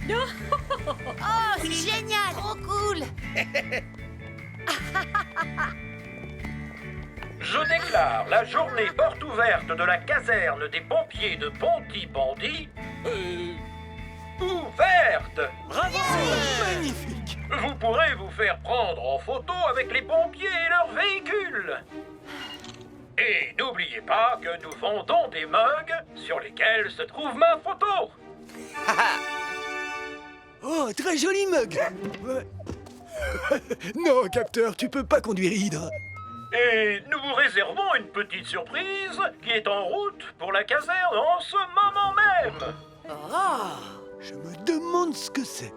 Oh, c'est génial! Trop cool! Je déclare la journée porte ouverte de la caserne des pompiers de Pontypandy ouverte. Bravo! Magnifique! Vous pourrez vous faire prendre en photo avec les pompiers et leurs véhicules. Et n'oubliez pas que nous vendons des mugs sur lesquels se trouve ma photo. Oh, très joli mug! Ouais. Non, capteur, tu peux pas conduire Hydre. Et nous vous réservons une petite surprise qui est en route pour la caserne en ce moment même. Je me demande ce que c'est.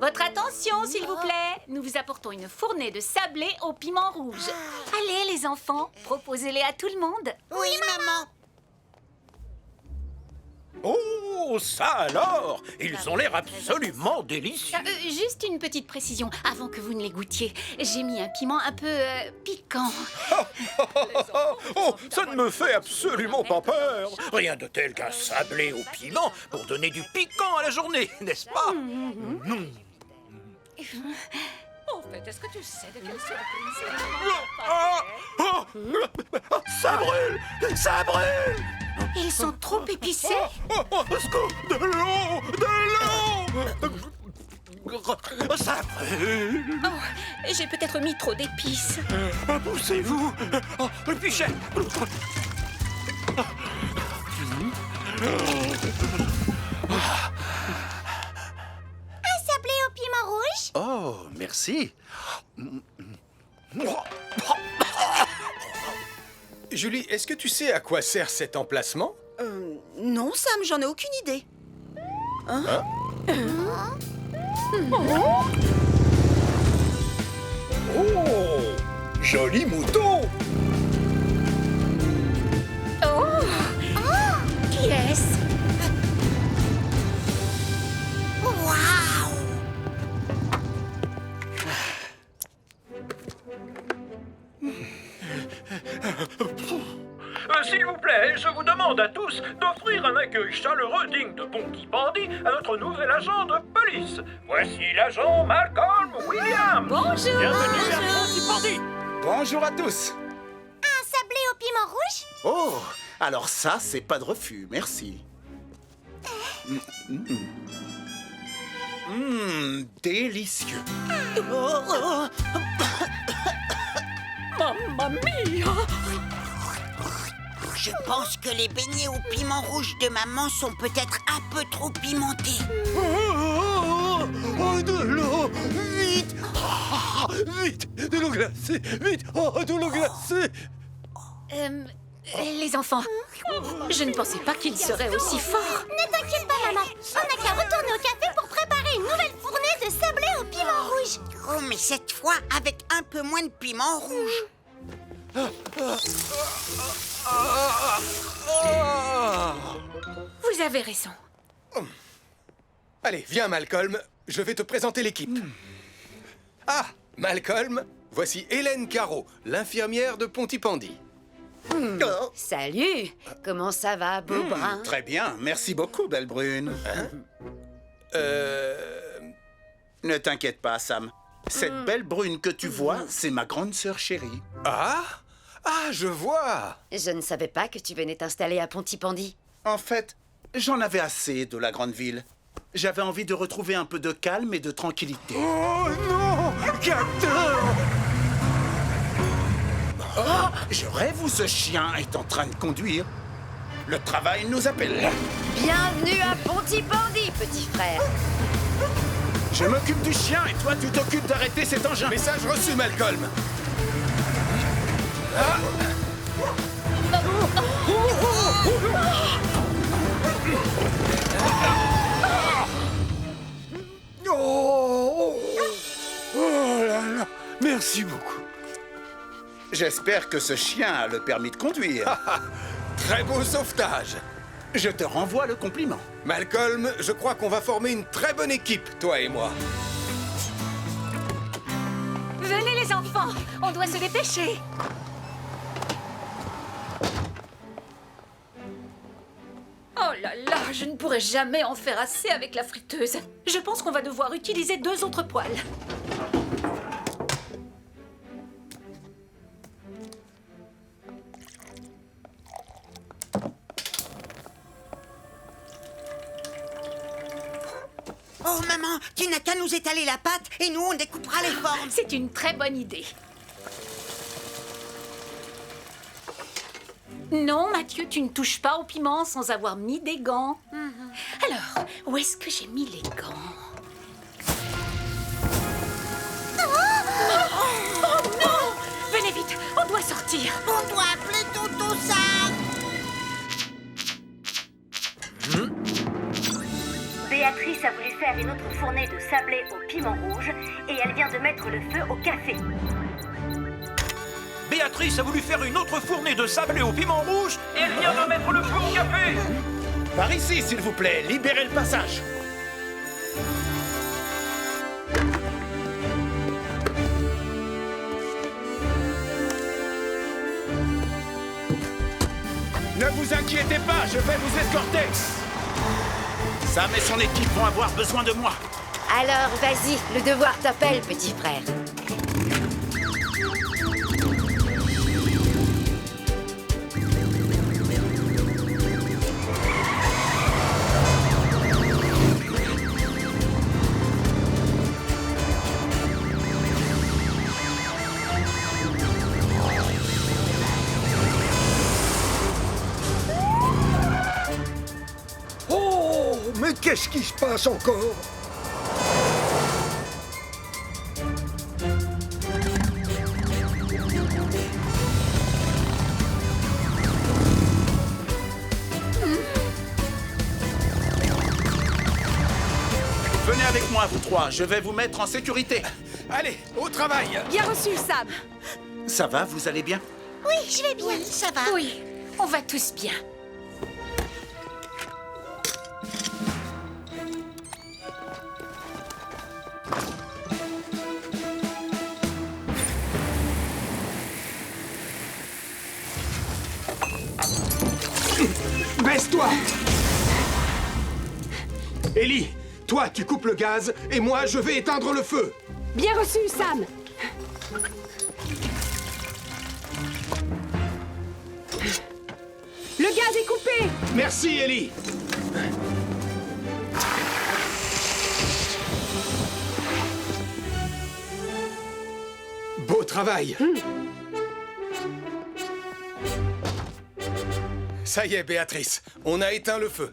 Votre attention, s'il vous plaît. Nous vous apportons une fournée de sablés au piment rouge. Allez, les enfants, proposez-les à tout le monde. Oui, maman. Oh, ça alors! Ils ont l'air absolument délicieux. Juste une petite précision, avant que vous ne les goûtiez. J'ai mis un piment un peu piquant. Oh, ça ne me fait absolument pas peur. Rien de tel qu'un sablé au piment pour donner du piquant à la journée, n'est-ce pas? En fait, est-ce que tu sais de quelle surprise Ça brûle! Ça brûle! ils sont trop épicés. Au secours! De l'eau! De l'eau! Ça brûle! Oh, j'ai peut-être mis trop d'épices. Poussez-vous! Oh, le pichet! Un sablé au piment rouge? Oh, merci. Julie, est-ce que tu sais à quoi sert cet emplacement? Non, Sam, j'en ai aucune idée. Oh! Joli mouton! Oh, qui est-ce? Waouh! S'il vous plaît, je vous demande à tous d'offrir un accueil chaleureux digne de Pontypandy à notre nouvel agent de police. Voici l'agent Malcolm Williams. Bonjour. Bienvenue à Pontypandy. Bonjour à tous. Un sablé au piment rouge? Oh, alors ça, c'est pas de refus, merci. Délicieux. Mamma mia! Je pense que les beignets au piment rouge de maman sont peut-être un peu trop pimentés. Oh, de l'eau! Vite! Vite! De l'eau glacée! Vite! Oh, de l'eau glacée! Les enfants, je ne pensais pas qu'ils seraient aussi forts. Ne t'inquiète pas, maman. On n'a qu'à retourner au café pour préparer une nouvelle fournée de sablé au piment rouge. Oh, mais cette fois, avec un peu moins de piment rouge. Vous avez raison. Allez, viens, Malcolm. Je vais te présenter l'équipe. Ah, Malcolm, voici Hélène Caro, l'infirmière de Pontypandy. Salut. Comment ça va, beau brun? Très bien, merci beaucoup, belle brune. Ne t'inquiète pas, Sam. Cette belle brune que tu vois, c'est ma grande sœur chérie. Ah? Ah, je vois! Je ne savais pas que tu venais t'installer à Pontypandy. En fait, j'en avais assez de la grande ville. J'avais envie de retrouver un peu de calme et de tranquillité. Oh non! Capteur! Je rêve où ce chien est en train de conduire. Le travail nous appelle. Bienvenue à Pontypandy, petit frère. Je m'occupe du chien et toi, tu t'occupes d'arrêter cet engin. Message reçu, Malcolm. Oh là là! Merci beaucoup. J'espère que ce chien a le permis de conduire. Très beau sauvetage. Je te renvoie le compliment. Malcolm, je crois qu'on va former une très bonne équipe, toi et moi. Venez les enfants, on doit se dépêcher. Oh là là, je ne pourrai jamais en faire assez avec la friteuse. Je pense qu'on va devoir utiliser 2 autres poêles. Oh, maman, tu n'as qu'à nous étaler la pâte et nous, on découpera les formes. C'est une très bonne idée. Non, Mathieu, tu ne touches pas au piment sans avoir mis des gants. Alors, où est-ce que j'ai mis les gants? Oh non! Venez vite, on doit sortir. On doit appeler Tonton Sam. Béatrice a voulu faire une autre fournée de sablé au piment rouge et elle vient de mettre le feu au café. Béatrice a voulu faire une autre fournée de sablé au piment rouge et elle vient de mettre le feu au café. Par ici, s'il vous plaît, libérez le passage. Ne vous inquiétez pas, je vais vous escorter. Sam et son équipe vont avoir besoin de moi. Alors, vas-y, le devoir t'appelle, petit frère. Oh, mais qu'est-ce qui se passe encore? Venez avec moi, vous trois, je vais vous mettre en sécurité. Allez, au travail. Bien reçu, Sam. Ça va, vous allez bien? Oui, je vais bien. Oui, ça va. Oui, on va tous bien. Baisse-toi! Ellie, toi, tu coupes le gaz et moi, je vais éteindre le feu. Bien reçu, Sam. Le gaz est coupé. Merci, Ellie. Beau travail. Ça y est, Béatrice, on a éteint le feu.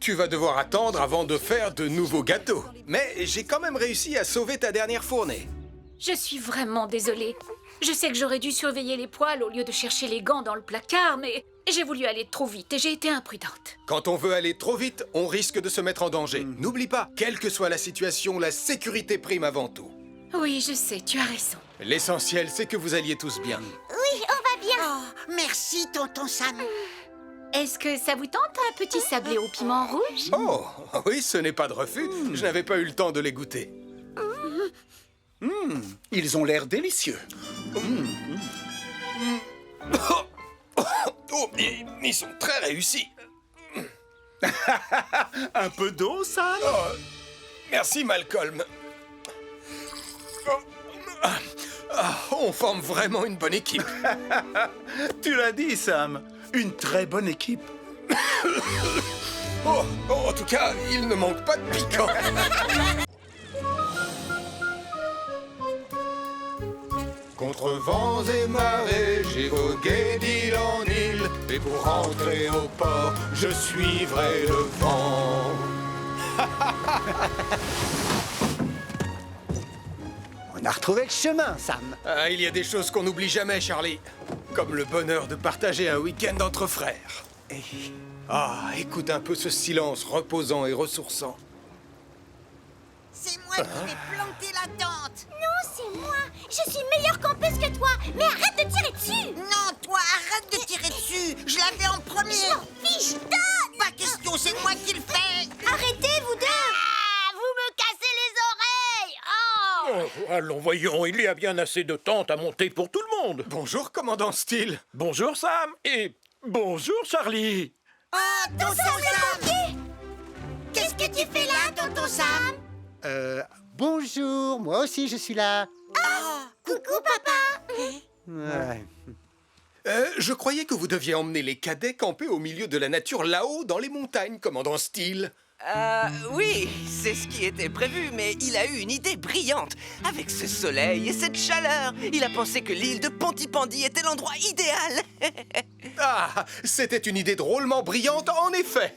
Tu vas devoir attendre avant de faire de nouveaux gâteaux. Mais j'ai quand même réussi à sauver ta dernière fournée. Je suis vraiment désolée. Je sais que j'aurais dû surveiller les poêles au lieu de chercher les gants dans le placard, mais j'ai voulu aller trop vite et j'ai été imprudente. Quand on veut aller trop vite, on risque de se mettre en danger. N'oublie pas, quelle que soit la situation, la sécurité prime avant tout. Oui, je sais, tu as raison. L'essentiel, c'est que vous alliez tous bien. Oui, on va bien. Oh, merci, Tonton Sam. Est-ce que ça vous tente un petit sablé au piment rouge? Oh, oui, ce n'est pas de refus. Je n'avais pas eu le temps de les goûter. Ils ont l'air délicieux. Oh, ils sont très réussis. Un peu d'eau, Sam? Oh, merci, Malcolm. On forme vraiment une bonne équipe. Tu l'as dit, Sam. Une très bonne équipe. Oh, en tout cas, il ne manque pas de piquant. Contre vents et marées, j'ai vogué d'île en île. Et pour rentrer au port, je suivrai le vent. On a retrouvé le chemin, Sam. Ah, il y a des choses qu'on n'oublie jamais, Charlie. Comme le bonheur de partager un week-end entre frères. Ah, écoute un peu ce silence reposant et ressourçant. C'est moi qui vais planter la tente. Non, c'est moi. Je suis meilleure campeuse que toi. Mais arrête de tirer dessus. Non, toi, arrête de tirer dessus. Je l'avais en premier. Je m'en fiche, donne. Pas question, c'est moi qui le fais. Arrêtez, vous deux. Ah, vous me cassez les oreilles. Oh. Oh, allons, voyons, il y a bien assez de tentes à monter pour tout le monde. Bonjour, commandant Steele. Bonjour, Sam, et bonjour, Charlie. Oh, Tonton Sam. Qu'est-ce que tu fais là, tonton Sam? Bonjour, moi aussi je suis là. Coucou, papa. Ouais. Je croyais que vous deviez emmener les cadets camper au milieu de la nature là-haut dans les montagnes, commandant Steele. Oui, c'est ce qui était prévu, mais il a eu une idée brillante. Avec ce soleil et cette chaleur, il a pensé que l'île de Pontypandy était l'endroit idéal. Ah, c'était une idée drôlement brillante, en effet.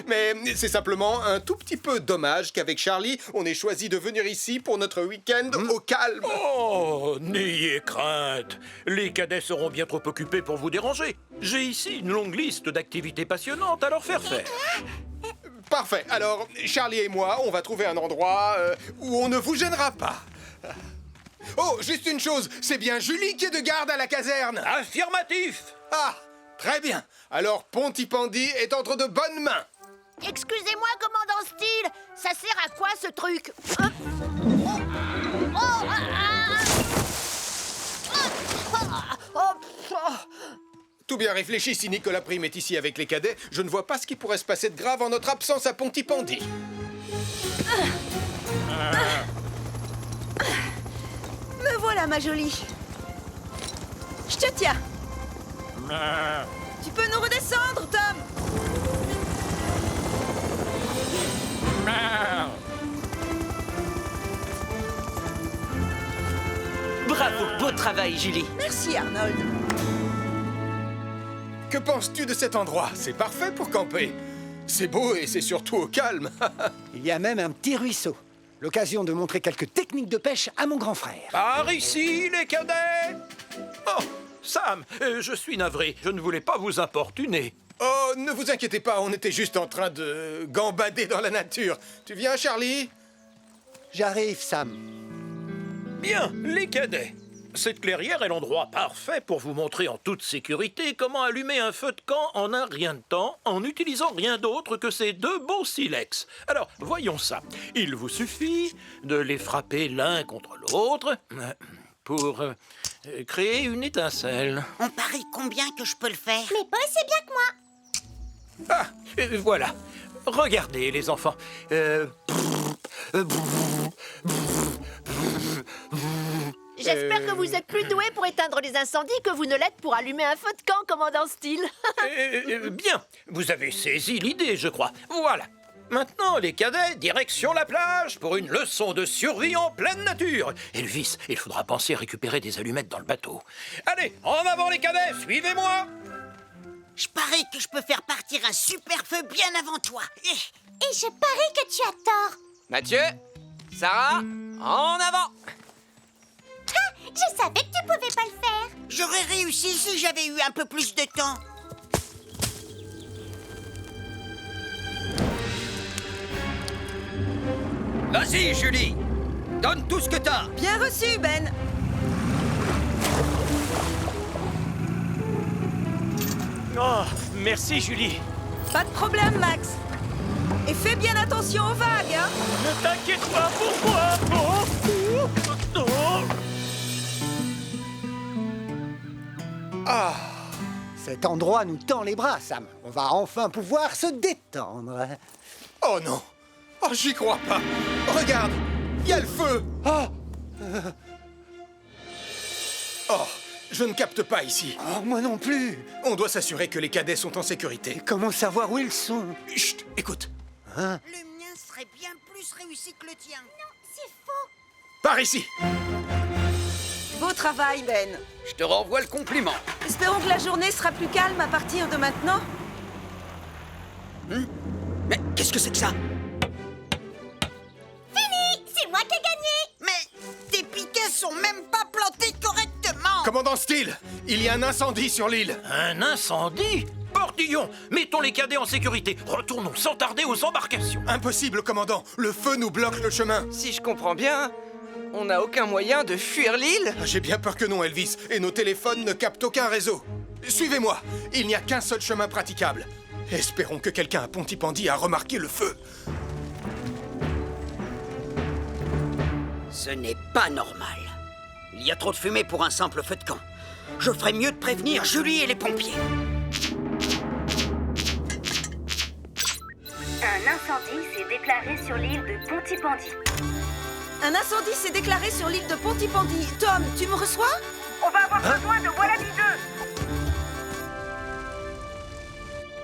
Mais c'est simplement un tout petit peu dommage qu'avec Charlie, on ait choisi de venir ici pour notre week-end au calme. Oh, n'ayez crainte. Les cadets seront bien trop occupés pour vous déranger. J'ai ici une longue liste d'activités passionnantes à leur faire faire. Parfait. Alors, Charlie et moi, on va trouver un endroit où on ne vous gênera pas. Oh, juste une chose, c'est bien Julie qui est de garde à la caserne. Affirmatif. Ah, très bien. Alors, Pontypandy est entre de bonnes mains. Excusez-moi, commandant Steele. Ça sert à quoi, ce truc? Tout bien réfléchi, si Nicolas Prime est ici avec les cadets, je ne vois pas ce qui pourrait se passer de grave en notre absence à Pontypandy. Me voilà, ma jolie. Je te tiens. Tu peux nous redescendre, Tom? Bravo, beau travail, Julie. Merci, Arnold. Que penses-tu de cet endroit? C'est parfait pour camper. C'est beau et c'est surtout au calme. Il y a même un petit ruisseau. L'occasion de montrer quelques techniques de pêche à mon grand frère. Par ici, les cadets. Oh, Sam, je suis navré. Je ne voulais pas vous importuner. Oh, ne vous inquiétez pas, on était juste en train de gambader dans la nature. Tu viens, Charlie? J'arrive, Sam. Bien, les cadets. Cette clairière est l'endroit parfait pour vous montrer en toute sécurité comment allumer un feu de camp en un rien de temps en n'utilisant rien d'autre que ces deux beaux silex. Alors, voyons ça. Il vous suffit de les frapper l'un contre l'autre pour créer une étincelle. On parie combien que je peux le faire? Mais pas aussi bien que moi. Ah, voilà. Regardez, les enfants. J'espère que vous êtes plus doué pour éteindre les incendies que vous ne l'êtes pour allumer un feu de camp, commandant Steele. Bien, vous avez saisi l'idée, je crois. Voilà. Maintenant, les cadets, direction la plage pour une leçon de survie en pleine nature. Elvis, il faudra penser à récupérer des allumettes dans le bateau. Allez, en avant les cadets, suivez-moi. Je parie que je peux faire partir un super feu bien avant toi. Et je parie que tu as tort. Mathieu, Sarah, en avant. Je savais que tu pouvais pas le faire. J'aurais réussi si j'avais eu un peu plus de temps. Vas-y, Julie. Donne tout ce que t'as. Bien reçu, Ben. Oh, merci, Julie. Pas de problème, Max. Et fais bien attention aux vagues, hein. Ne t'inquiète pas pour moi. Ah, cet endroit nous tend les bras, Sam. On va enfin pouvoir se détendre. Oh non. Oh, j'y crois pas. Regarde, il y a le feu. Oh, je ne capte pas ici. Oh, moi non plus. On doit s'assurer que les cadets sont en sécurité. Comment savoir où ils sont? Chut, écoute. Hein? Le mien serait bien plus réussi que le tien. Non, c'est faux. Par ici. Beau travail, Ben. Je te renvoie le compliment. Espérons que la journée sera plus calme à partir de maintenant. Mais qu'est-ce que c'est que ça? Fini, c'est moi qui ai gagné. Mais tes piquets sont même pas plantés correctement. Commandant Steele, il y a un incendie sur l'île. Un incendie? Portillon, mettons les cadets en sécurité. Retournons sans tarder aux embarcations. Impossible, commandant. Le feu nous bloque le chemin. Si je comprends bien, on n'a aucun moyen de fuir l'île? J'ai bien peur que non, Elvis. Et nos téléphones ne captent aucun réseau. Suivez-moi. Il n'y a qu'un seul chemin praticable. Espérons que quelqu'un à Pontypandy a remarqué le feu. Ce n'est pas normal. Il y a trop de fumée pour un simple feu de camp. Je ferais mieux de prévenir Julie et les pompiers. Un incendie s'est déclaré sur l'île de Pontypandy. Un incendie s'est déclaré sur l'île de Pontypandy. Tom, tu me reçois? On va avoir besoin de Wallaby 2.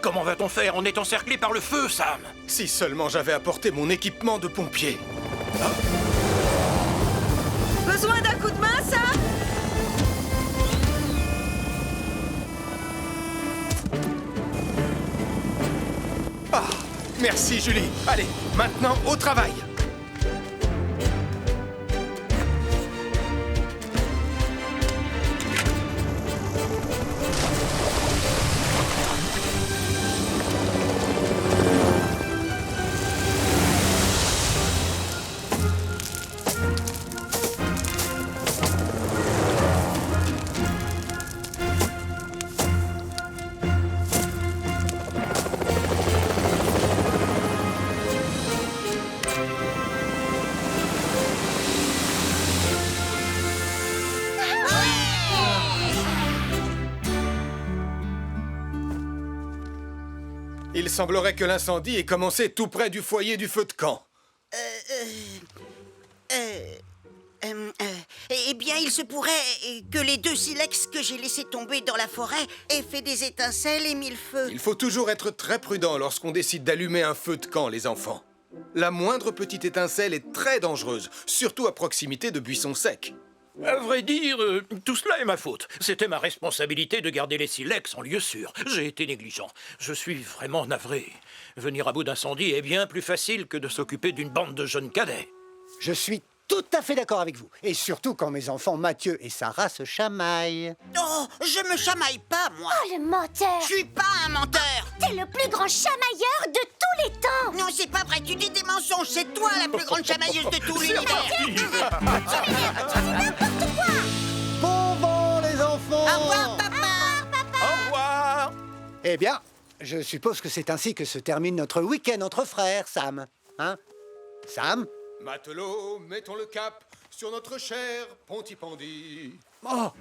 Comment va-t-on faire? On est encerclé par le feu, Sam. Si seulement j'avais apporté mon équipement de pompier. Besoin d'un coup de main, ça? Ah, merci Julie. Allez, maintenant au travail. Il semblerait que l'incendie ait commencé tout près du foyer du feu de camp. Eh bien, il se pourrait que les 2 silex que j'ai laissés tomber dans la forêt aient fait des étincelles et mis le feu. Il faut toujours être très prudent lorsqu'on décide d'allumer un feu de camp, les enfants. La moindre petite étincelle est très dangereuse, surtout à proximité de buissons secs. À vrai dire, tout cela est ma faute. C'était ma responsabilité de garder les silex en lieu sûr. J'ai été négligent. Je suis vraiment navré. Venir à bout d'incendie est bien plus facile que de s'occuper d'une bande de jeunes cadets. Je suis tout à fait d'accord avec vous. Et surtout quand mes enfants Mathieu et Sarah se chamaillent. Oh, je me chamaille pas, moi. Oh, le menteur! Je suis pas un menteur. T'es le plus grand chamailleur de tous les temps! Non, c'est pas vrai, tu dis des mensonges. C'est toi la plus grande chamailleuse de tout l'univers. Tu dis n'importe quoi! Bon vent, les enfants! Au revoir, papa. Au revoir. Eh bien, je suppose que c'est ainsi que se termine notre week-end entre frères, Sam. Hein? Sam? Matelots, mettons le cap sur notre cher Pontypandy. Oh!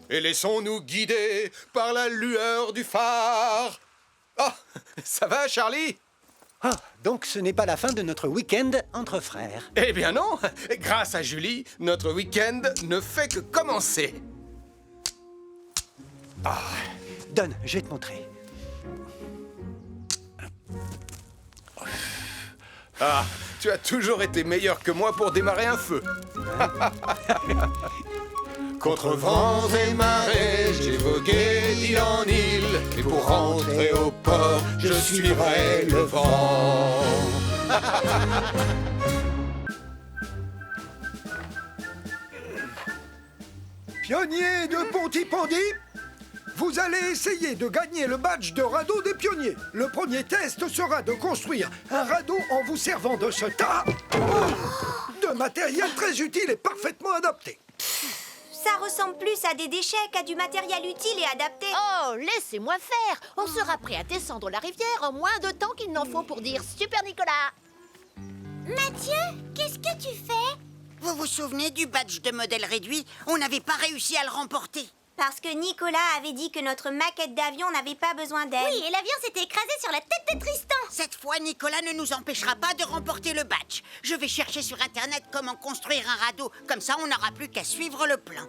Et laissons-nous guider par la lueur du phare. Ah, ça va, Charlie? Ah, donc ce n'est pas la fin de notre week-end entre frères. Eh bien non. Grâce à Julie, notre week-end ne fait que commencer. Ah, donne, je vais te montrer. Ah, tu as toujours été meilleur que moi pour démarrer un feu. Contre vents et marées, j'ai vogué d'île en île. Et pour rentrer au port, je suivrai le vent. Pionniers de Pontypandy, vous allez essayer de gagner le badge de radeau des pionniers. Le premier test sera de construire un radeau en vous servant de ce tas de matériel très utile et parfaitement adapté. Ça ressemble plus à des déchets qu'à du matériel utile et adapté. Oh, laissez-moi faire. On sera prêt à descendre la rivière en moins de temps qu'il n'en faut pour dire Super Nicolas. Mathieu, qu'est-ce que tu fais? Vous vous souvenez du badge de modèle réduit? On n'avait pas réussi à le remporter. Parce que Nicolas avait dit que notre maquette d'avion n'avait pas besoin d'aide. Oui, et l'avion s'était écrasé sur la tête de Tristan. Cette fois, Nicolas ne nous empêchera pas de remporter le badge. Je vais chercher sur Internet comment construire un radeau. Comme ça, on n'aura plus qu'à suivre le plan.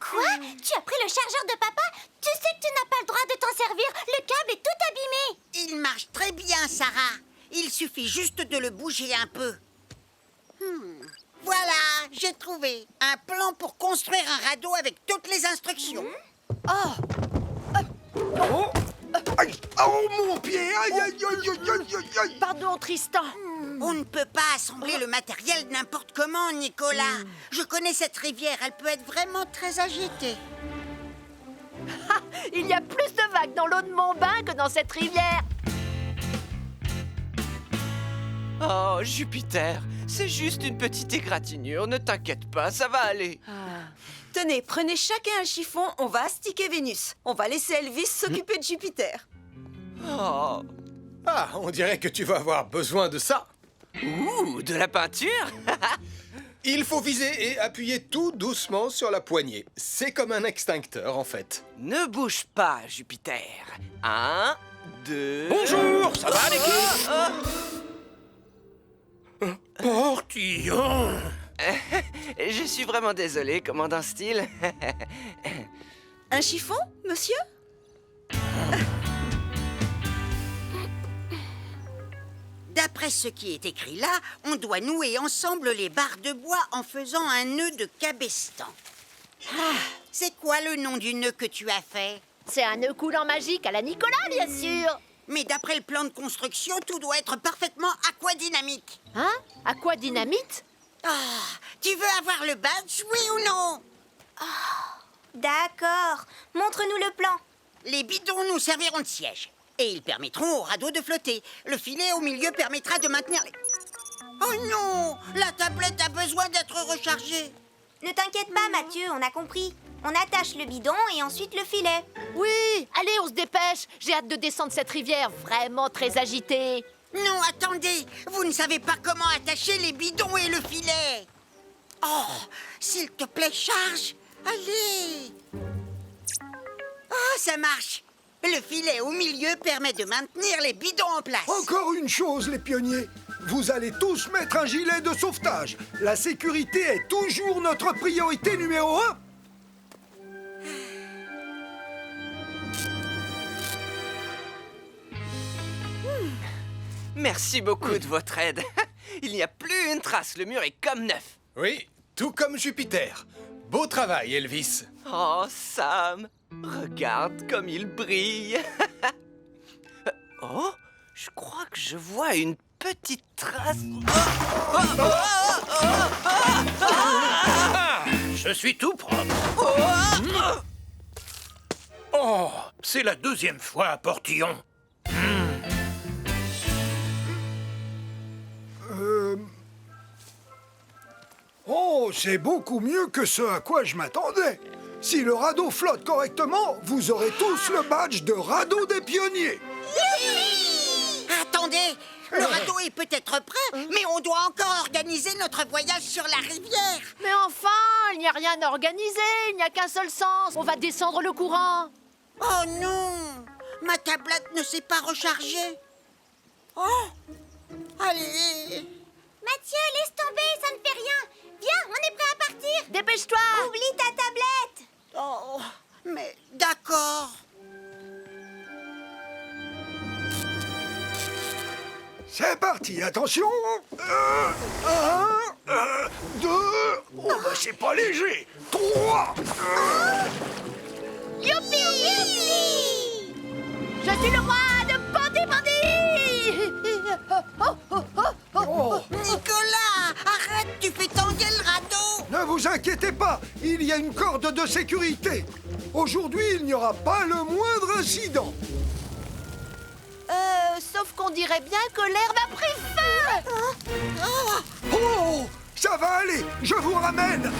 Quoi? Tu as pris le chargeur de papa? Tu sais que tu n'as pas le droit de t'en servir. Le câble est tout abîmé. Il marche très bien, Sarah. Il suffit juste de le bouger un peu. Voilà, j'ai trouvé un plan pour construire un radeau avec toutes les instructions. Oh, aïe, oh mon pied! Aïe, aïe, aïe, aïe, aïe, aïe, aïe. Pardon, Tristan. On ne peut pas assembler le matériel n'importe comment, Nicolas. Je connais cette rivière, elle peut être vraiment très agitée. Il y a plus de vagues dans l'eau de mon bain que dans cette rivière. Oh, Jupiter, c'est juste une petite égratignure, ne t'inquiète pas, ça va aller. Tenez, prenez chacun un chiffon, on va astiquer Vénus. On va laisser Elvis s'occuper de Jupiter. Oh. Ah, on dirait que tu vas avoir besoin de ça. Ouh, de la peinture. Il faut viser et appuyer tout doucement sur la poignée. C'est comme un extincteur, en fait. Ne bouge pas, Jupiter. 1, 2... Bonjour, ça va l'équipe? Portillon! Je suis vraiment désolé, commandant Steele. Un chiffon, monsieur? D'après ce qui est écrit là, on doit nouer ensemble les barres de bois en faisant un nœud de cabestan. C'est quoi le nom du nœud que tu as fait? C'est un nœud coulant magique à la Nicolas, bien sûr. Mais d'après le plan de construction, tout doit être parfaitement aquadynamique. Hein? Aquadynamite? Tu veux avoir le badge, oui ou non? D'accord. Montre-nous le plan. Les bidons nous serviront de siège. Et ils permettront au radeau de flotter. Le filet au milieu permettra de maintenir les... Oh non! La tablette a besoin d'être rechargée. Ne t'inquiète pas, Mathieu, on a compris. On attache le bidon et ensuite le filet. Oui, allez, on se dépêche. J'ai hâte de descendre cette rivière vraiment très agitée. Non, attendez. Vous ne savez pas comment attacher les bidons et le filet. Oh, s'il te plaît, charge. Allez. Oh, ça marche. Le filet au milieu permet de maintenir les bidons en place. Encore une chose, les pionniers. Vous allez tous mettre un gilet de sauvetage. La sécurité est toujours notre priorité numéro 1. Merci beaucoup de votre aide. Il n'y a plus une trace, le mur est comme neuf. Oui, tout comme Jupiter. Beau travail, Elvis. Oh, Sam, regarde comme il brille. Oh, je crois que je vois une petite trace. Je suis tout propre. Oh, c'est la deuxième fois à Portillon. Oh, c'est beaucoup mieux que ce à quoi je m'attendais. Si le radeau flotte correctement, vous aurez tous le badge de radeau des pionniers. Attendez, le radeau est peut-être prêt, mais on doit encore organiser notre voyage sur la rivière. Mais enfin, il n'y a rien à organiser, il n'y a qu'un seul sens. On va descendre le courant. Oh non, ma tablette ne s'est pas rechargée. Oh, allez. Mathieu, laisse tomber, ça ne fait rien. Viens, on est prêt à partir. Dépêche-toi. Oublie ta tablette. Oh, mais d'accord. C'est parti, attention. 1, 2, oh bah c'est pas léger. 3. Youpi, youpi. Je suis le roi de Ponty-Pondy. Nicolas, arrête, tu fais tanguer le radeau. Ne vous inquiétez pas, il y a une corde de sécurité. Aujourd'hui, il n'y aura pas le moindre incident. Sauf qu'on dirait bien que l'herbe a pris feu. Oh, ça va aller, je vous ramène.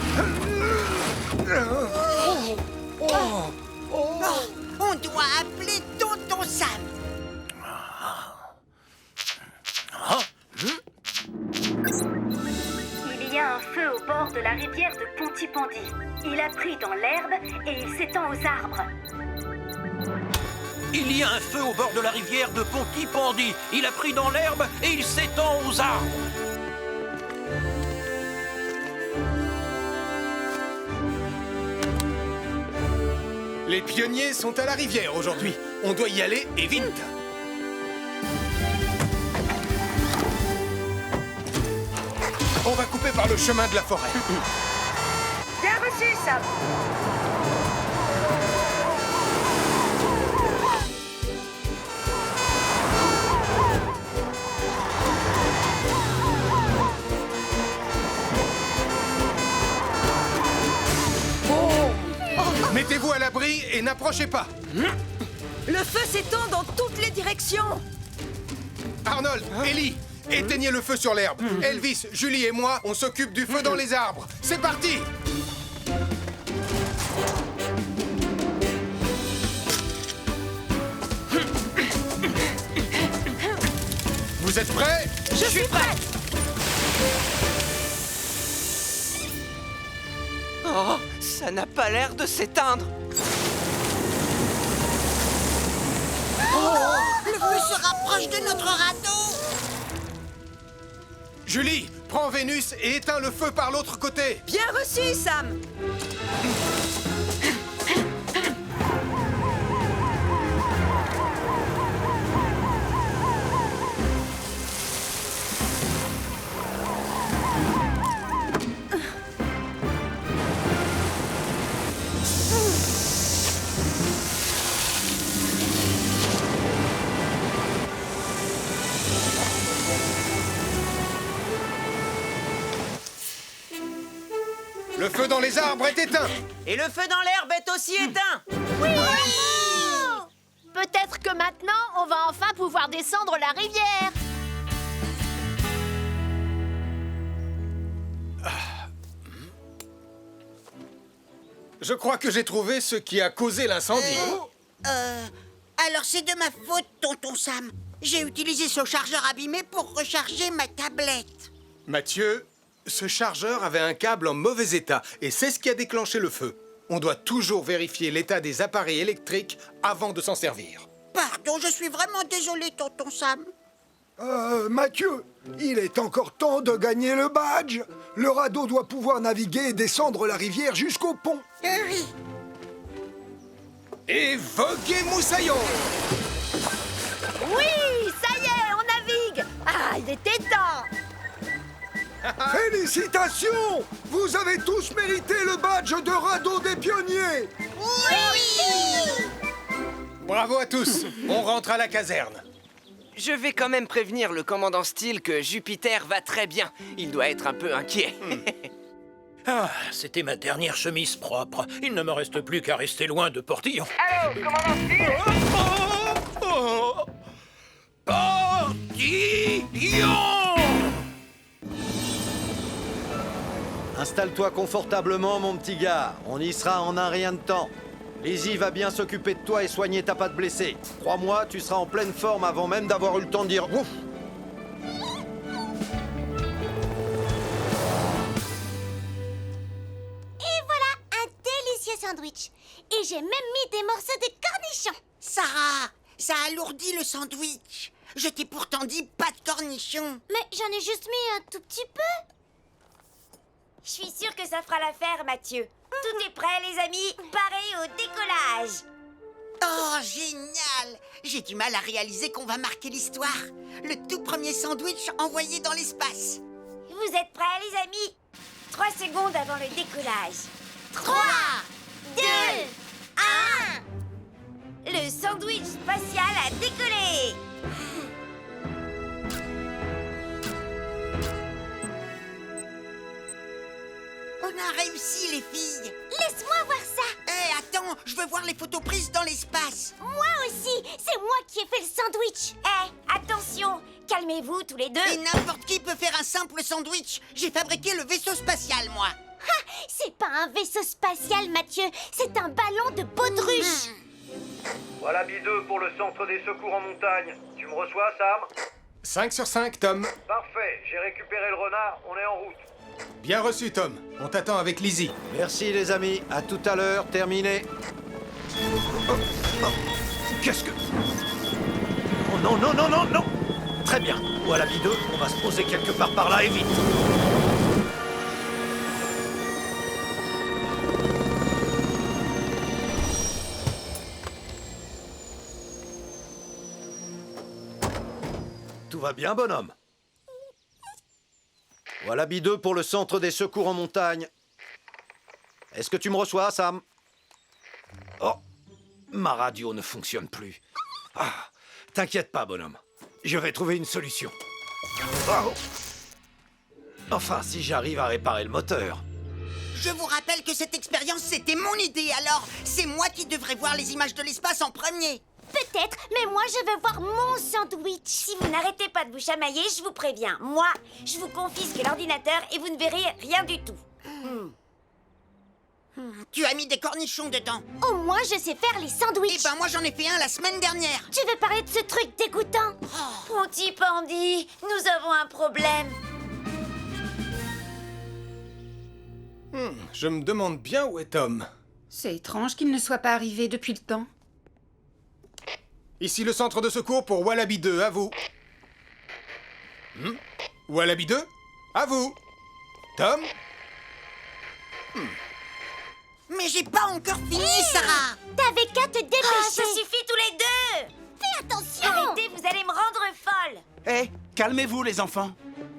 On doit appeler Tonton Sam. Il y a un feu au bord de la rivière de Ponty-Pondy. Il a pris dans l'herbe et il s'étend aux arbres. Il y a un feu au bord de la rivière de Ponty-Pondy. Il a pris dans l'herbe et il s'étend aux arbres. Les pionniers sont à la rivière aujourd'hui. On doit y aller et vite. On va couper par le chemin de la forêt. Bien reçu, Sam. Mettez-vous à l'abri et n'approchez pas. Le feu s'étend dans toutes les directions. Arnold, Ellie, éteignez le feu sur l'herbe. Elvis, Julie et moi, on s'occupe du feu dans les arbres. C'est parti! Vous êtes prêts? Je suis prête. Oh, ça n'a pas l'air de s'éteindre. Oh se rapproche de notre radeau. Julie, prends Vénus et éteins le feu par l'autre côté. Bien reçu, Sam. Le feu dans les arbres est éteint. Et le feu dans l'herbe est aussi éteint. Oui! Peut-être que maintenant, on va enfin pouvoir descendre la rivière. Je crois que j'ai trouvé ce qui a causé l'incendie. Alors c'est de ma faute, tonton Sam. J'ai utilisé ce chargeur abîmé pour recharger ma tablette. Mathieu, ce chargeur avait un câble en mauvais état et c'est ce qui a déclenché le feu. On doit toujours vérifier l'état des appareils électriques avant de s'en servir. Pardon, je suis vraiment désolé, tonton Sam. Mathieu, il est encore temps de gagner le badge. Le radeau doit pouvoir naviguer et descendre la rivière jusqu'au pont. Oui. Et voguez moussaillon! Oui, ça y est, on navigue. Ah, il était temps. Félicitations! Vous avez tous mérité le badge de radeau des pionniers. Oui! Bravo à tous. On rentre à la caserne. Je vais quand même prévenir le commandant Steele que Jupiter va très bien. Il doit être un peu inquiet. Ah, c'était ma dernière chemise propre. Il ne me reste plus qu'à rester loin de Portillon. Allô, commandant Steele? Portillon! Installe-toi confortablement, mon petit gars. On y sera en un rien de temps. Lizzie va bien s'occuper de toi et soigner ta patte blessée. Crois-moi, tu seras en pleine forme avant même d'avoir eu le temps de dire ouf. Et voilà un délicieux sandwich. Et j'ai même mis des morceaux de cornichons. Sarah, ça alourdit le sandwich. Je t'ai pourtant dit pas de cornichons. Mais j'en ai juste mis un tout petit peu. Je suis sûre que ça fera l'affaire, Mathieu. Tout est prêt, les amis. Pareil au décollage. Oh, génial! J'ai du mal à réaliser qu'on va marquer l'histoire. Le tout premier sandwich envoyé dans l'espace. Vous êtes prêts, les amis? 3 secondes avant le décollage. 3, 2, 1. Le sandwich spatial a décollé. On a réussi, les filles. Laisse-moi voir ça. Hé, attends, je veux voir les photos prises dans l'espace. Moi aussi, c'est moi qui ai fait le sandwich. Attention, calmez-vous tous les deux. Et n'importe qui peut faire un simple sandwich. J'ai fabriqué le vaisseau spatial, moi. C'est pas un vaisseau spatial, Mathieu. C'est un ballon de baudruche. Voilà B2 pour le centre des secours en montagne. Tu me reçois, Sam? 5 sur 5, Tom. Parfait, j'ai récupéré le renard, on est en route. Bien reçu, Tom. On t'attend avec Lizzie. Merci, les amis. À tout à l'heure. Terminé. Qu'est-ce que... Oh non, non, non, non, non! Très bien. Voilà B2, on va se poser quelque part par là et vite. Tout va bien, bonhomme? Voilà B2 pour le centre des secours en montagne. Est-ce que tu me reçois, Sam? Oh, ma radio ne fonctionne plus. Ah, t'inquiète pas, bonhomme. Je vais trouver une solution. Oh. Enfin, si j'arrive à réparer le moteur. Je vous rappelle que cette expérience, c'était mon idée, alors c'est moi qui devrais voir les images de l'espace en premier. Peut-être, mais moi je veux voir mon sandwich. Si vous n'arrêtez pas de vous chamailler, je vous préviens. Moi, je vous confisque l'ordinateur et vous ne verrez rien du tout. Tu as mis des cornichons dedans. Au moins, je sais faire les sandwichs. Eh ben, moi, j'en ai fait un la semaine dernière. Tu veux parler de ce truc dégoûtant? Pontypandy, nous avons un problème. Je me demande bien où est Tom. C'est étrange qu'il ne soit pas arrivé depuis le temps. Ici le centre de secours pour Wallaby 2, à vous. Wallaby 2, à vous. Tom? Mais j'ai pas encore fini, Sarah. T'avais qu'à te dépêcher. Oh, ça suffit tous les deux. Fais attention. Arrêtez, vous allez me rendre folle. Hé, calmez-vous les enfants.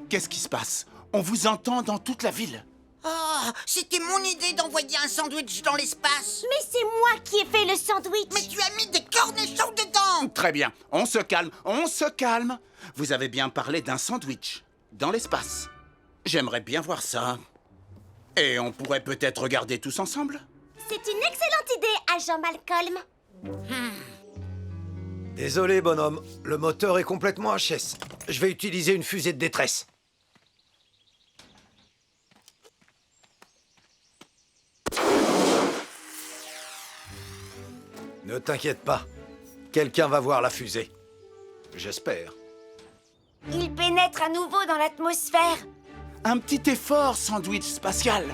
Qu'est-ce qui se passe? On vous entend dans toute la ville. Oh, c'était mon idée d'envoyer un sandwich dans l'espace. Mais c'est moi qui ai fait le sandwich. Mais tu as mis des cornichons dedans. Très bien, on se calme, on se calme. Vous avez bien parlé d'un sandwich dans l'espace. J'aimerais bien voir ça. Et on pourrait peut-être regarder tous ensemble? C'est une excellente idée, agent Malcolm. Désolé, bonhomme. Le moteur est complètement HS. Je vais utiliser une fusée de détresse. Ne t'inquiète pas. Quelqu'un va voir la fusée. J'espère. Il pénètre à nouveau dans l'atmosphère. Un petit effort, sandwich spatial.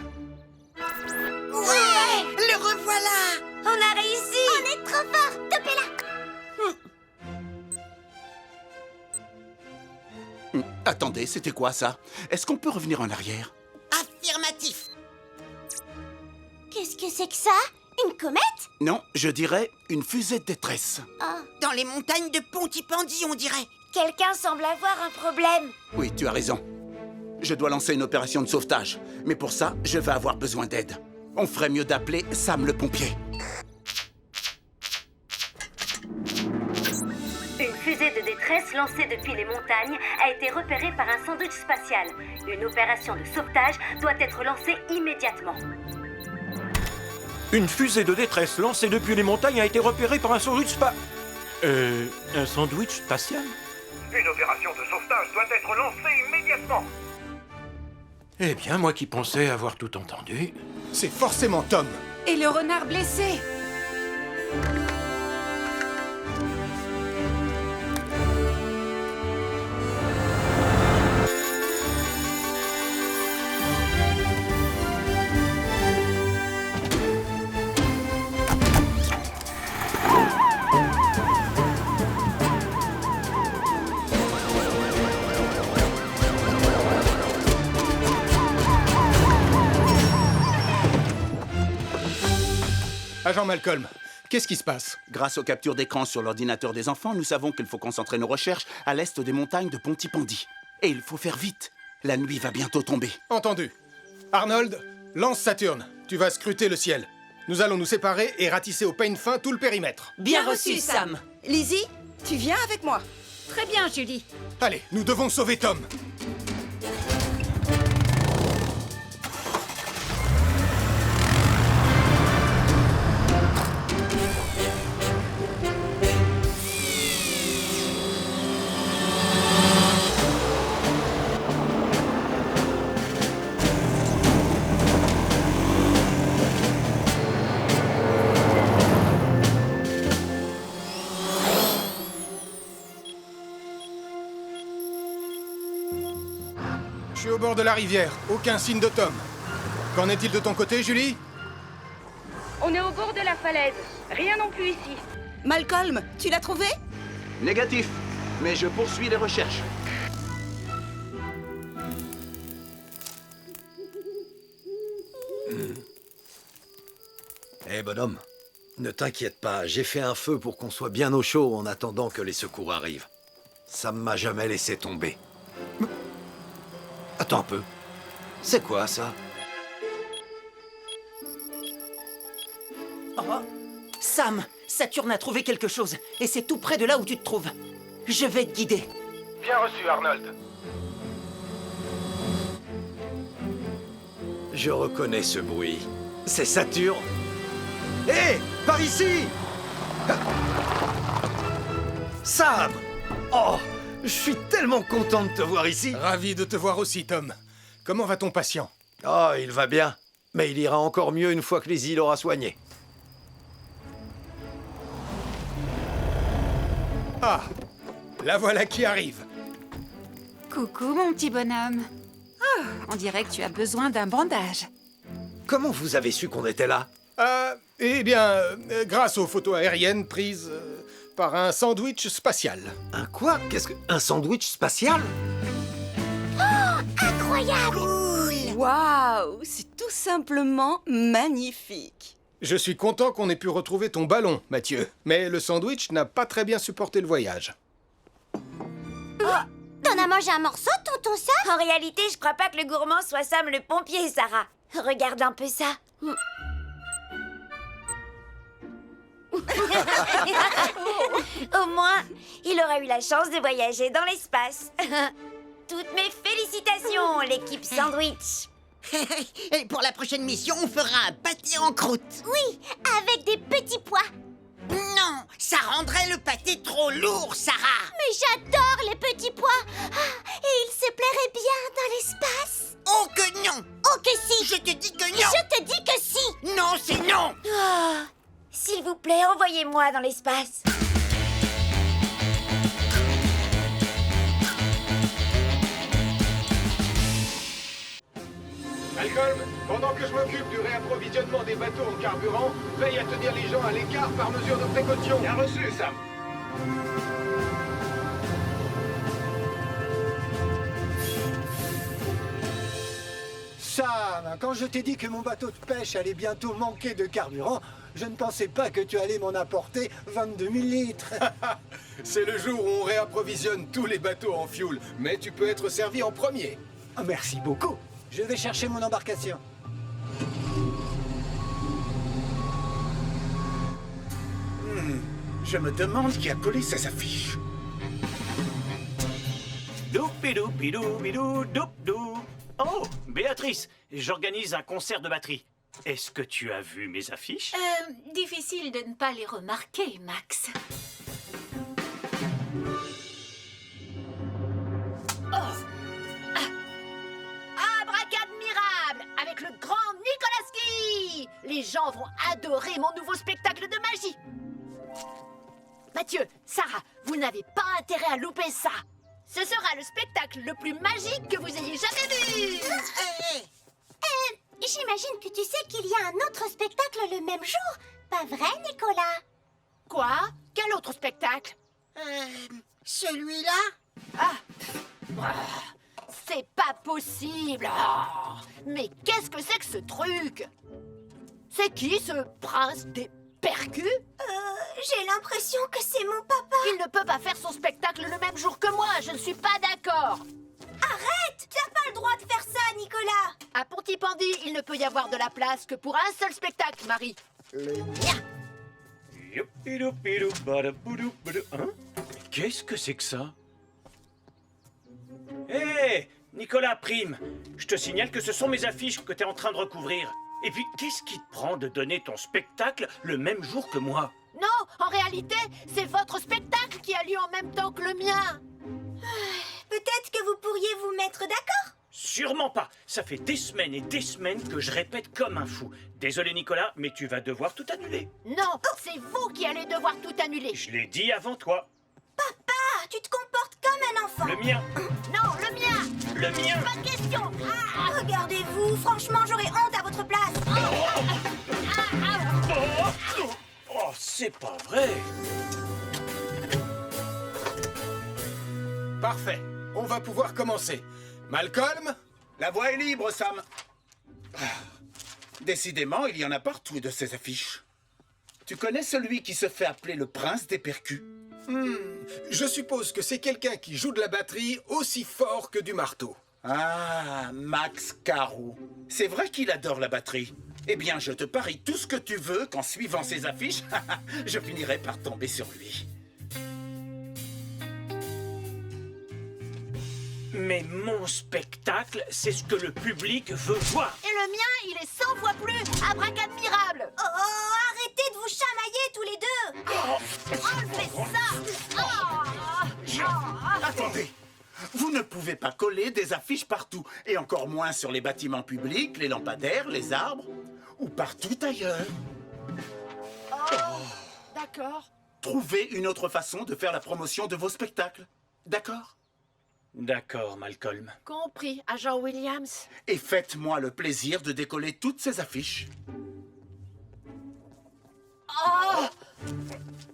Ouais, le revoilà. On a réussi. On est trop fort. Topez-la. Attendez, c'était quoi ça? Est-ce qu'on peut revenir en arrière? Affirmatif. Qu'est-ce que c'est que ça? Une comète? Non, je dirais une fusée de détresse. Dans les montagnes de Pontypandy, on dirait. Quelqu'un semble avoir un problème. Oui, tu as raison. Je dois lancer une opération de sauvetage. Mais pour ça, je vais avoir besoin d'aide. On ferait mieux d'appeler Sam le pompier. Une fusée de détresse lancée depuis les montagnes a été repérée par un sandwich spatial. Une opération de sauvetage doit être lancée immédiatement. Une fusée de détresse lancée depuis les montagnes a été repérée par un sandwich un sandwich spatial? Une opération de sauvetage doit être lancée immédiatement. Eh bien, moi qui pensais avoir tout entendu... C'est forcément Tom. Et le renard blessé. Agent Malcolm, qu'est-ce qui se passe? Grâce aux captures d'écran sur l'ordinateur des enfants, nous savons qu'il faut concentrer nos recherches à l'est des montagnes de Pontypandy. Et il faut faire vite. La nuit va bientôt tomber. Entendu. Arnold, lance Saturne. Tu vas scruter le ciel. Nous allons nous séparer et ratisser au peigne fin tout le périmètre. Bien reçu, Sam. Lizzie, tu viens avec moi. Très bien, Julie. Allez, nous devons sauver Tom. Je suis au bord de la rivière. Aucun signe de Tom. Qu'en est-il de ton côté, Julie? On est au bord de la falaise. Rien non plus ici. Malcolm, tu l'as trouvé? Négatif, mais je poursuis les recherches. Eh bonhomme, ne t'inquiète pas, j'ai fait un feu pour qu'on soit bien au chaud en attendant que les secours arrivent. Ça ne m'a jamais laissé tomber. Attends un peu. C'est quoi ça? Oh. Sam, Saturne a trouvé quelque chose, et c'est tout près de là où tu te trouves. Je vais te guider. Bien reçu, Arnold. Je reconnais ce bruit. C'est Saturne. Hé, par ici! Sam! Oh, je suis tellement content de te voir ici. Ravi de te voir aussi, Tom. Comment va ton patient? Oh, il va bien. Mais il ira encore mieux une fois que Lizzie l'aura soigné. Ah, la voilà qui arrive. Coucou, mon petit bonhomme. Oh, on dirait que tu as besoin d'un bandage. Comment vous avez su qu'on était là? Eh bien, grâce aux photos aériennes prises par un sandwich spatial. Un quoi? Qu'est-ce que... Un sandwich spatial? Incroyable! Waouh, c'est tout simplement magnifique. Je suis content qu'on ait pu retrouver ton ballon, Mathieu. Mais le sandwich n'a pas très bien supporté le voyage. T'en as mangé un morceau, tonton Sam? En réalité, je crois pas que le gourmand soit Sam le pompier, Sarah. Regarde un peu ça. Au moins, il aura eu la chance de voyager dans l'espace. Toutes mes félicitations, l'équipe Sandwich. Et pour la prochaine mission, on fera un pâté en croûte. Oui, avec des petits pois. Non, ça rendrait le pâté trop lourd, Sarah. Mais j'adore les petits pois. Et ils se plairaient bien dans l'espace. Oh que non! Oh que si! Je te dis que non! Je te dis que si! Non, c'est non! S'il vous plaît, envoyez-moi dans l'espace. Malcolm, pendant que je m'occupe du réapprovisionnement des bateaux en carburant, veille à tenir les gens à l'écart par mesure de précaution. Bien reçu, Sam. Sam, quand je t'ai dit que mon bateau de pêche allait bientôt manquer de carburant, je ne pensais pas que tu allais m'en apporter 22 000 litres. C'est le jour où on réapprovisionne tous les bateaux en fuel, mais tu peux être servi en premier. Ah, merci beaucoup. Je vais chercher mon embarcation. Je me demande qui a collé ces affiches. Doupidou-bidou-bidou-doup-dou. Oh, Béatrice, j'organise un concert de batterie. Est-ce que tu as vu mes affiches? Difficile de ne pas les remarquer, Max. Abracadmirable, avec le grand Nikolaski. Les gens vont adorer mon nouveau spectacle de magie. Mathieu, Sarah, vous n'avez pas intérêt à louper ça. Ce sera le spectacle le plus magique que vous ayez jamais vu. J'imagine que tu sais qu'il y a un autre spectacle le même jour. Pas vrai, Nicolas? Quoi? Quel autre spectacle? Celui-là? C'est pas possible. Mais qu'est-ce que c'est que ce truc? C'est qui ce prince des percus? J'ai l'impression que c'est mon papa. Il ne peut pas faire son spectacle le même jour que moi. Je ne suis pas d'accord. Arrête! T'as pas le droit de faire ça, Nicolas! À Pontypandy, il ne peut y avoir de la place que pour un seul spectacle, Marie. Le mien. Hein? Qu'est-ce que c'est que ça? Hé, Nicolas Prime, je te signale que ce sont mes affiches que t'es en train de recouvrir. Et puis, qu'est-ce qui te prend de donner ton spectacle le même jour que moi? Non, en réalité, c'est votre spectacle qui a lieu en même temps que le mien. Peut-être que vous pourriez vous mettre d'accord? Sûrement pas. Ça fait des semaines et des semaines que je répète comme un fou. Désolé Nicolas, mais tu vas devoir tout annuler. Non, c'est vous qui allez devoir tout annuler. Je l'ai dit avant toi. Papa, tu te comportes comme un enfant. Le mien. Non, le mien. Le mien. Pas de question. Regardez-vous, franchement, j'aurais honte à votre place. Oh, c'est pas vrai. Parfait. On va pouvoir commencer. Malcolm? La voie est libre, Sam. Décidément, il y en a partout de ces affiches. Tu connais celui qui se fait appeler le prince des percus? Je suppose que c'est quelqu'un qui joue de la batterie aussi fort que du marteau. Ah, Max Caro. C'est vrai qu'il adore la batterie. Eh bien, je te parie tout ce que tu veux qu'en suivant ses affiches, je finirai par tomber sur lui. Mais mon spectacle, c'est ce que le public veut voir. Et le mien, il est 100 fois plus abracadmirable. Oh, arrêtez de vous chamailler tous les deux. Enlevez ça. Attendez. Vous ne pouvez pas coller des affiches partout, et encore moins sur les bâtiments publics, les lampadaires, les arbres, ou partout ailleurs. D'accord. Trouvez une autre façon de faire la promotion de vos spectacles. D'accord? D'accord, Malcolm. Compris, agent Williams. Et faites-moi le plaisir de décoller toutes ces affiches.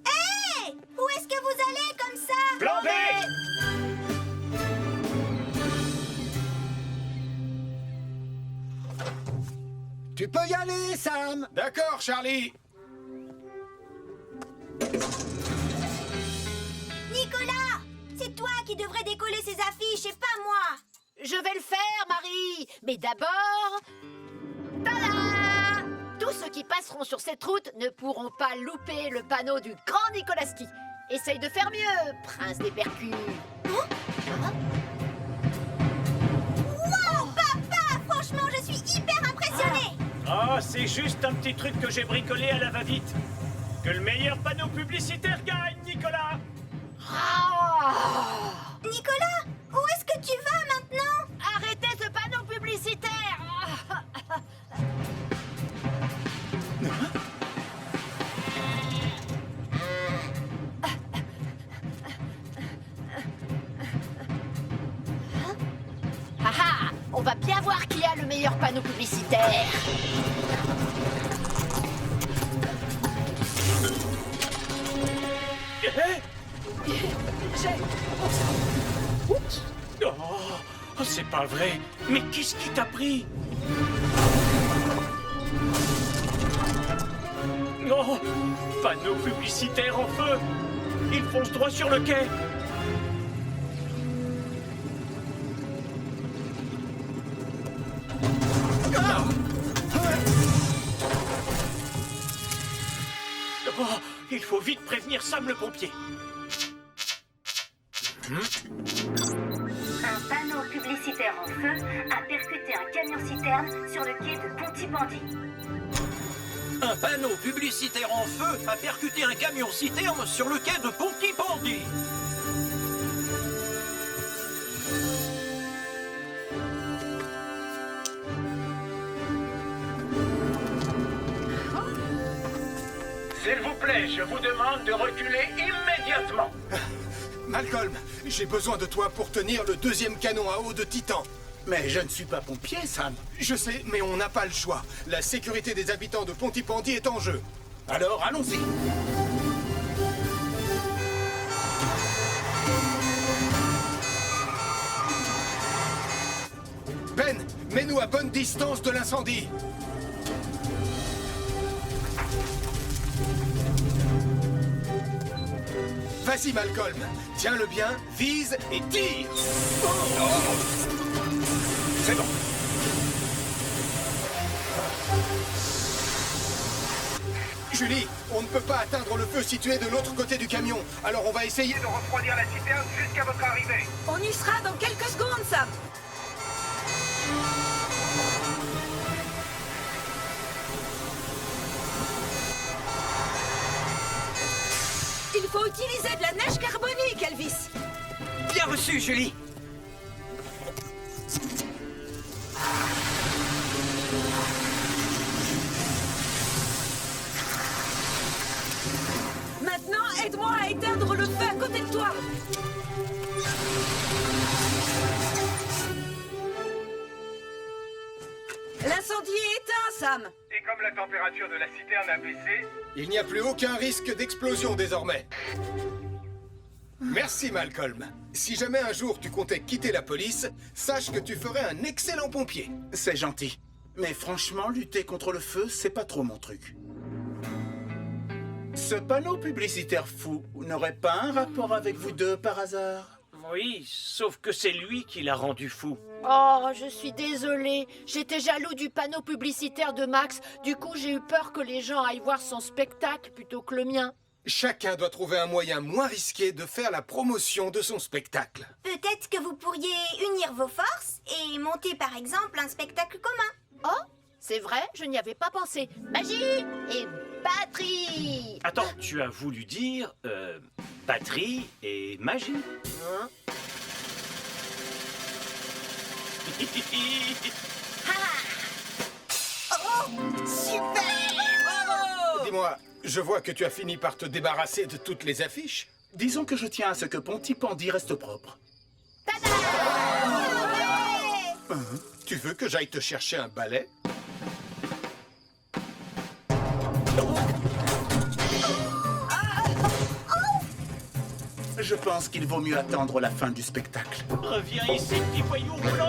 Hé! Où ça! Plan B! Tu peux y aller, Sam. D'accord, Charlie. Nicolas! C'est toi qui devrais décoller ces affiches et pas moi! Je vais le faire, Marie. Mais d'abord... Tada! Tous ceux qui passeront sur cette route ne pourront pas louper le panneau du grand Nicolaski. Essaye de faire mieux, prince des percus. Wow, papa! Franchement, je suis hyper impressionnée! Oh, c'est juste un petit truc que j'ai bricolé à la va-vite. Que le meilleur panneau publicitaire gagne, Nicolas! Nicolas, où est-ce que tu vas maintenant? Arrêtez ce panneau publicitaire! Ah, on va bien voir qui a le meilleur panneau publicitaire. Oh, c'est pas vrai. Mais qu'est-ce qui t'a pris? Oh, panneau publicitaire en feu. Il fonce droit sur le quai. Oh, il faut vite prévenir Sam le pompier. Un panneau publicitaire en feu a percuté un camion-citerne sur le quai de Pontypandy. Un panneau publicitaire en feu a percuté un camion-citerne sur le quai de Pontypandy. S'il vous plaît, je vous demande de reculer immédiatement. Malcolm, j'ai besoin de toi pour tenir le deuxième canon à eau de Titan. Mais je ne suis pas pompier, Sam. Je sais, mais on n'a pas le choix. La sécurité des habitants de Pontypandy est en jeu. Alors, allons-y. Ben, mets-nous à bonne distance de l'incendie. Vas-y, Malcolm. Tiens-le bien, vise et tire. C'est bon. Julie, on ne peut pas atteindre le feu situé de l'autre côté du camion. Alors on va essayer de refroidir la citerne jusqu'à votre arrivée. On y sera dans quelques secondes, Sam. Il faut utiliser de la neige carbonique, Elvis. Bien reçu, Julie. Maintenant, aide-moi à éteindre le feu à côté de toi. L'incendie est éteint, Sam. Et comme la température de la citerne a baissé, il n'y a plus aucun risque d'explosion désormais. Merci, Malcolm. Si jamais un jour tu comptais quitter la police, sache que tu ferais un excellent pompier. C'est gentil. Mais franchement, lutter contre le feu, c'est pas trop mon truc. Ce panneau publicitaire fou n'aurait pas un rapport avec vous deux par hasard? Oui, sauf que c'est lui qui l'a rendu fou. Oh, je suis désolée. J'étais jaloux du panneau publicitaire de Max. Du coup, j'ai eu peur que les gens aillent voir son spectacle plutôt que le mien. Chacun doit trouver un moyen moins risqué de faire la promotion de son spectacle. Peut-être que vous pourriez unir vos forces et monter par exemple un spectacle commun. Oh, c'est vrai, je n'y avais pas pensé. Magie et batterie. Attends, tu as voulu dire batterie et magie? Hein? Oh, super! Bravo! Dis-moi, je vois que tu as fini par te débarrasser de toutes les affiches. Disons que je tiens à ce que Pontypandy reste propre. Tu veux que j'aille te chercher un balai? Je pense qu'il vaut mieux attendre la fin du spectacle. Reviens ici, petit voyou volant.